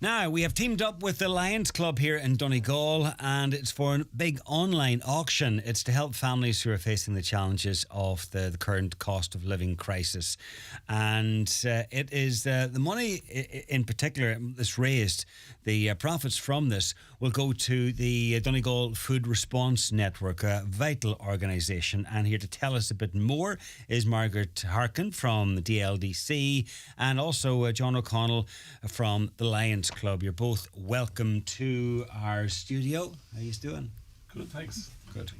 Now, we have teamed up with the Lions Club here in Donegal, and it's for a big online auction. It's to help families who are facing the challenges of the current cost of living crisis. And it is the money in particular that's raised, the profits from this will go to the Donegal Food Response Network, a vital organisation. And here to tell us a bit more is Margaret Harkin from the DLDC and also John O'Connell from the Lions Club. You're both welcome to our studio. How are you doing? Good, thanks. Good.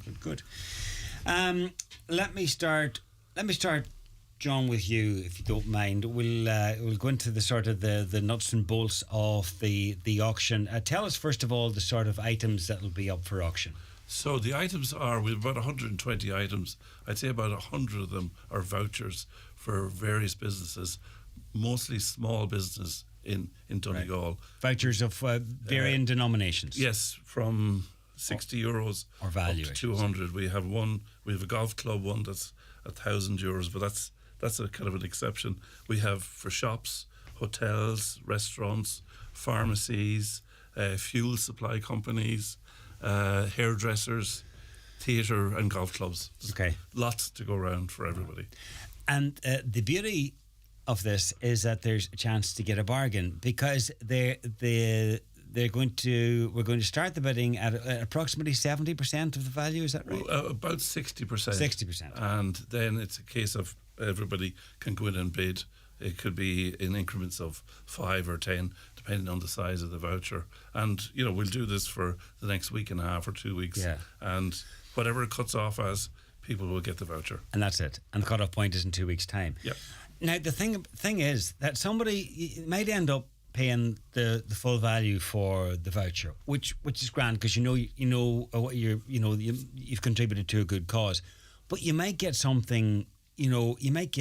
Let me start, John, with you, if you don't mind. We'll go into the sort of the nuts and bolts of the auction. Tell us first of all the sort of items that will be up for auction. So the items are, we have about 120 items. I'd say about 100 of them are vouchers for various businesses, mostly small business in Donegal. Right. Vouchers of varying denominations. Yes, from €60 or value up to 200. We have a golf club one that's €1,000, but that's a kind of an exception. We have for shops, hotels, restaurants, pharmacies, fuel supply companies, hairdressers, theatre and golf clubs. Okay. Lots to go around for everybody. And the beauty of this is that there's a chance to get a bargain, because we're going to start the bidding at approximately 70% of the value. Is that right? Well, about 60%. 60%. And then it's a case of everybody can go in and bid. It could be in increments of 5 or 10, depending on the size of the voucher. And, we'll do this for the next week and a half or 2 weeks. Yeah. And whatever it cuts off as, people will get the voucher. And that's it. And the cut-off point is in 2 weeks' time. Yep. Now, the thing is that somebody might end up paying the full value for the voucher, which is grand, because what you've contributed to a good cause. But you might get something. You might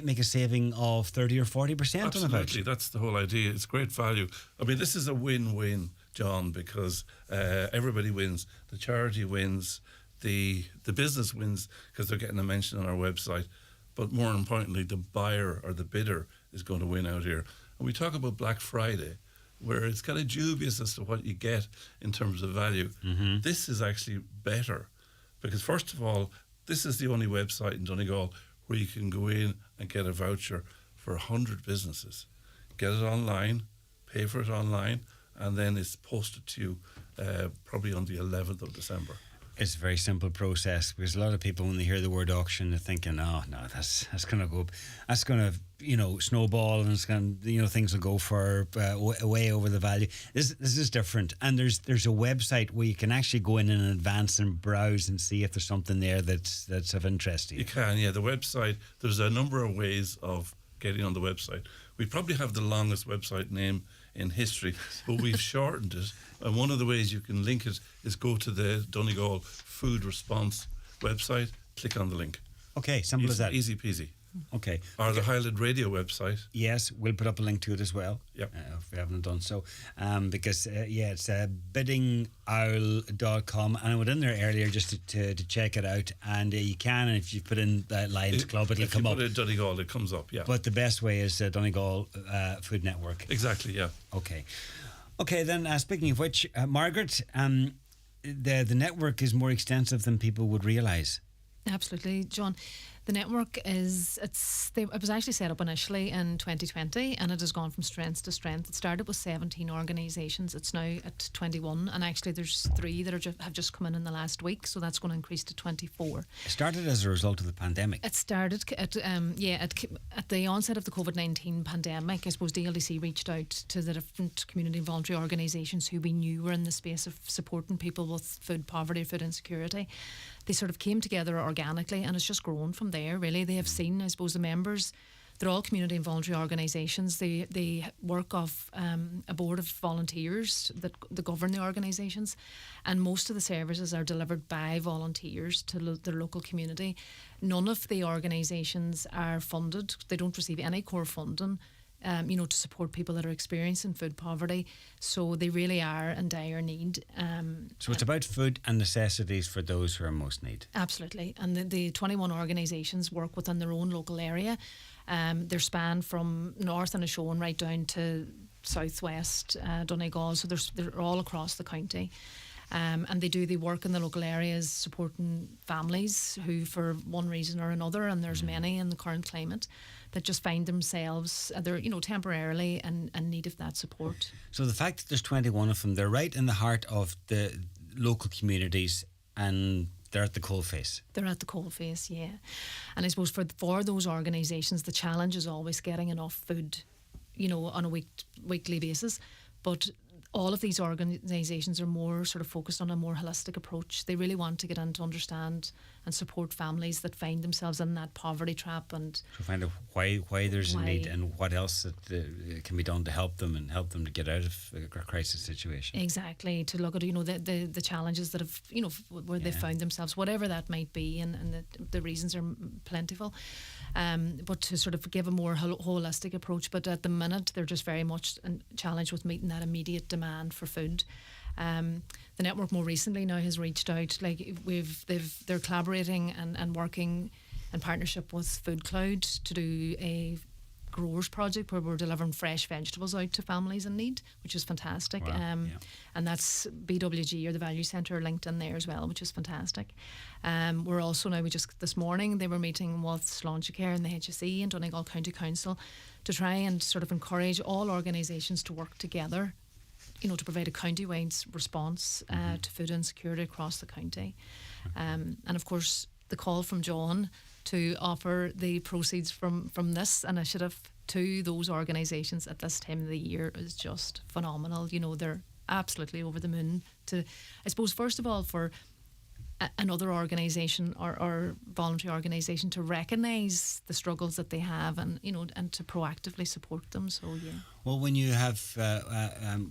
make a saving of 30 or 40% on a voucher. Absolutely, that's the whole idea. It's great value. I mean, this is a win-win, John, because everybody wins. The charity wins, the business wins because they're getting a mention on our website. But more importantly, the buyer or the bidder is going to win out here. And we talk about Black Friday, where it's kind of dubious as to what you get in terms of value. Mm-hmm. This is actually better, because first of all, this is the only website in Donegal where you can go in and get a voucher for 100 businesses. Get it online, pay for it online, and then it's posted to you probably on the 11th of December. It's a very simple process, because a lot of people, when they hear the word auction, they're thinking, "Oh no, that's going to go, that's going to snowball, and it's going to, things will go for way over the value." This is different, and there's a website where you can actually go in advance and browse and see if there's something there that's of interest to you. You can, yeah. The website, there's a number of ways of getting on the website. We probably have the longest website name in history, but we've shortened it. And one of the ways you can link it is go to the Donegal Food Response website, click on the link. Okay, simple as that. Easy peasy. Okay. Or the Highland Radio website. Yes, we'll put up a link to it as well. Yep. If we haven't done so. Because, it's biddingowl.com. And I went in there earlier just to check it out. And you can, and if you put in Lions Club, it'll come up. If you put in Donegal, it comes up, yeah. But the best way is Donegal Food Network. Exactly, yeah. Okay, then speaking of which, Margaret, the network is more extensive than people would realise. Absolutely, John. The network it was actually set up initially in 2020, and it has gone from strength to strength. It started with 17 organisations. It's now at 21, and actually there's 3 that have just come in the last week, so that's going to increase to 24. It started as a result of the pandemic. It started at the onset of the COVID-19 pandemic. I suppose DLDC reached out to the different community and voluntary organisations who we knew were in the space of supporting people with food poverty, food insecurity. They sort of came together organically, and it's just grown from there, really. They have seen, I suppose, the members, they're all community and voluntary organisations. They work off a board of volunteers that govern the organisations, and most of the services are delivered by volunteers to their local community. None of the organisations are funded. They don't receive any core funding. To support people that are experiencing food poverty. So they really are in dire need. So it's about food and necessities for those who are in most need. Absolutely. And the 21 organisations work within their own local area. They're spanned from North and Ashone right down to southwest Donegal, so they're all across the county. And they do the work in the local areas supporting families who, for one reason or another, and there's many in the current climate, that just find themselves, they're temporarily in need of that support. So the fact that there's 21 of them, they're right in the heart of the local communities, and they're at the coalface. They're at the coalface, yeah. And I suppose for those organisations, the challenge is always getting enough food, on a weekly basis. But all of these organisations are more sort of focused on a more holistic approach. They really want to get in to understand and support families that find themselves in that poverty trap, and to find out why there's a need and what else that can be done to help them to get out of a crisis situation. Exactly, to look at the challenges that have where they found themselves, whatever that might be, and the reasons are plentiful. But to sort of give a more holistic approach. But at the minute, they're just very much challenged with meeting that immediate demand for food. The network more recently now has reached out. They're collaborating and working in partnership with Food Cloud to do a growers project where we're delivering fresh vegetables out to families in need, which is fantastic. Wow, And that's BWG, or the Value Centre, linked in there as well, which is fantastic. We're also now, this morning they were meeting with Sláintecare and the HSE and Donegal County Council to try and sort of encourage all organisations to work together, to provide a county-wide response to food insecurity across the county. And of course, the call from John to offer the proceeds from this initiative to those organisations at this time of the year is just phenomenal. They're absolutely over the moon to, I suppose, first of all, for another organisation or voluntary organisation to recognise the struggles that they have and to proactively support them. So yeah. Well, when you have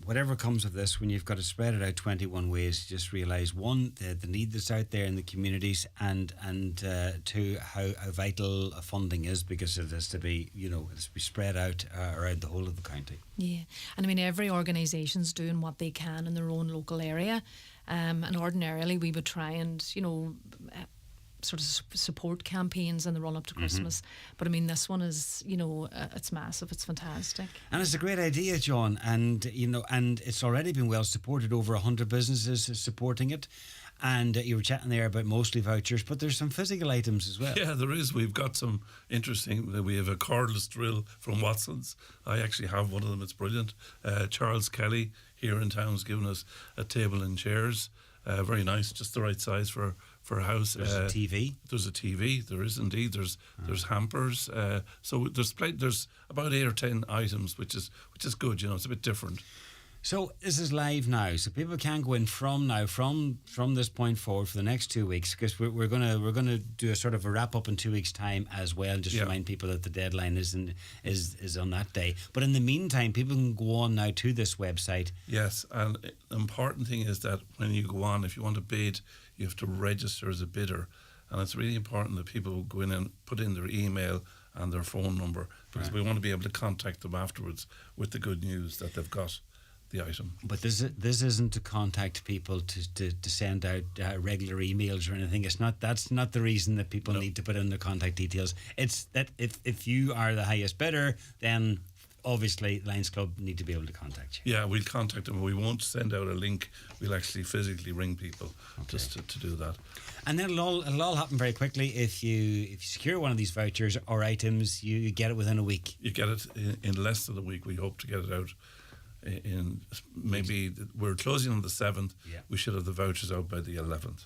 whatever comes of this, when you've got to spread it out 21 ways, just realise, one, the need that's out there in the communities, and two, how vital funding is, because it has to be it's to be spread out around the whole of the county. Yeah, and I mean every organisation's doing what they can in their own local area. And ordinarily we would try and, sort of support campaigns in the run up to Christmas. But I mean, this one is, it's massive, it's fantastic. And it's a great idea, John. And, and it's already been well supported, over 100 businesses supporting it. And you were chatting there about mostly vouchers, but there's some physical items as well. Yeah, there is. We've got some interesting. We have a cordless drill from Watson's. I actually have one of them. It's brilliant. Charles Kelly here in town has given us a table and chairs. Very nice, just the right size for a house. There's a TV. There's a TV. There is indeed. There's hampers. So there's about 8 or 10 items, which is good. It's a bit different. So this is live now, so people can go in from this point forward for the next 2 weeks, because we're gonna do a sort of a wrap up in 2 weeks' time as well. Just remind people that the deadline is on that day. But in the meantime, people can go on now to this website. Yes, and the important thing is that when you go on, if you want to bid, you have to register as a bidder, and it's really important that people go in and put in their email and their phone number, because we want to be able to contact them afterwards with the good news that they've got the item. But this isn't to contact people to send out regular emails or anything. That's not the reason that people need to put in their contact details. It's that if you are the highest bidder, then obviously Lions Club need to be able to contact you. Yeah, we'll contact them. We won't send out a link. We'll actually physically ring people just to do that. And then it'll all happen very quickly. If you secure one of these vouchers or items, you get it within a week. You get it in less than a week. We hope to get it out in maybe, we're closing on the 7th. We should have the vouchers out by the 11th.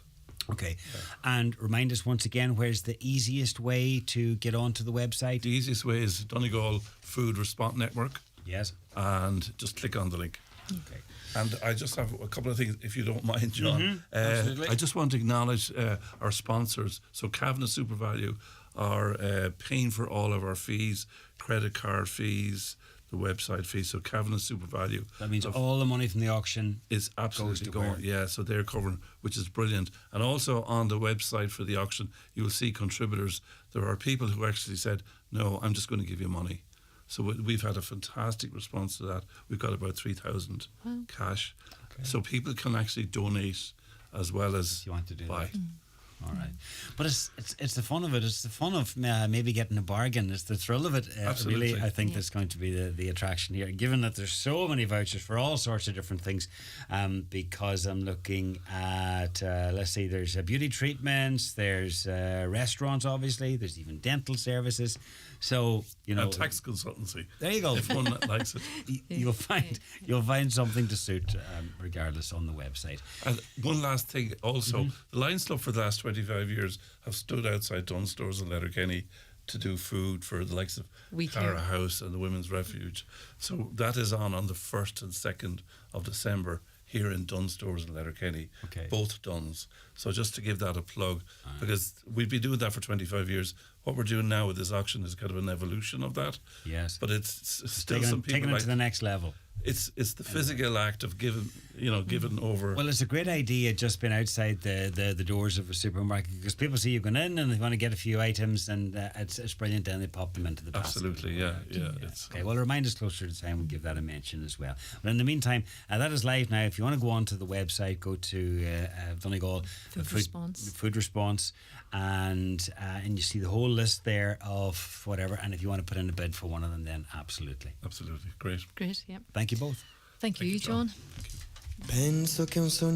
Okay. And remind us once again, where's the easiest way to get onto the website? The easiest way is Donegal Food Response Network. Yes. And just click on the link. Okay. And I just have a couple of things, if you don't mind, John. Absolutely. I just want to acknowledge our sponsors. So Kavanagh SuperValu are paying for all of our fees, credit card fees, the website fee. So Kavanagh SuperValu. That means all the money from the auction is absolutely going. Yeah, so they're covering, which is brilliant. And also on the website for the auction, you will see contributors. There are people who actually said, no, I'm just going to give you money. So we've had a fantastic response to that. We've got about 3,000 cash. Okay. So people can actually donate as well as you want to do buy. That. All right, but it's the fun of it. It's the fun of maybe getting a bargain. It's the thrill of it. Absolutely. Really, I think that's going to be the attraction here. Given that there's so many vouchers for all sorts of different things, because I'm looking at let's see, there's beauty treatments, there's restaurants, obviously, there's even dental services. So And tax consultancy. there you go. If one likes it. You'll find something to suit, regardless, on the website. And one last thing also, the Lions Club for the last 25 years have stood outside Dunn Stores in Letterkenny to do food for the likes of We Cara care. House and the Women's Refuge. So that is on the 1st and 2nd of December here in Dunn Stores in Letterkenny, Okay. both Dunns. So just to give that a plug, because we've been doing that for 25 years. What we're doing now with this auction is kind of an evolution of that. Yes. But it's still some people taking it like to the next level. it's the physical act of giving over. Well, it's a great idea just being outside the doors of a supermarket, because people see you going in and they want to get a few items, and it's brilliant. Then they pop them into the basket. Absolutely, yeah. It's Okay, well, remind us closer to the time. We'll give that a mention as well. But in the meantime, that is live now. If you want to go onto the website, go to Donegal Food Response, and you see the whole list there of whatever. And if you want to put in a bid for one of them, then absolutely. absolutely great. Great, yeah. Thank you both. Thank you, you, John. John. Penso che un sogno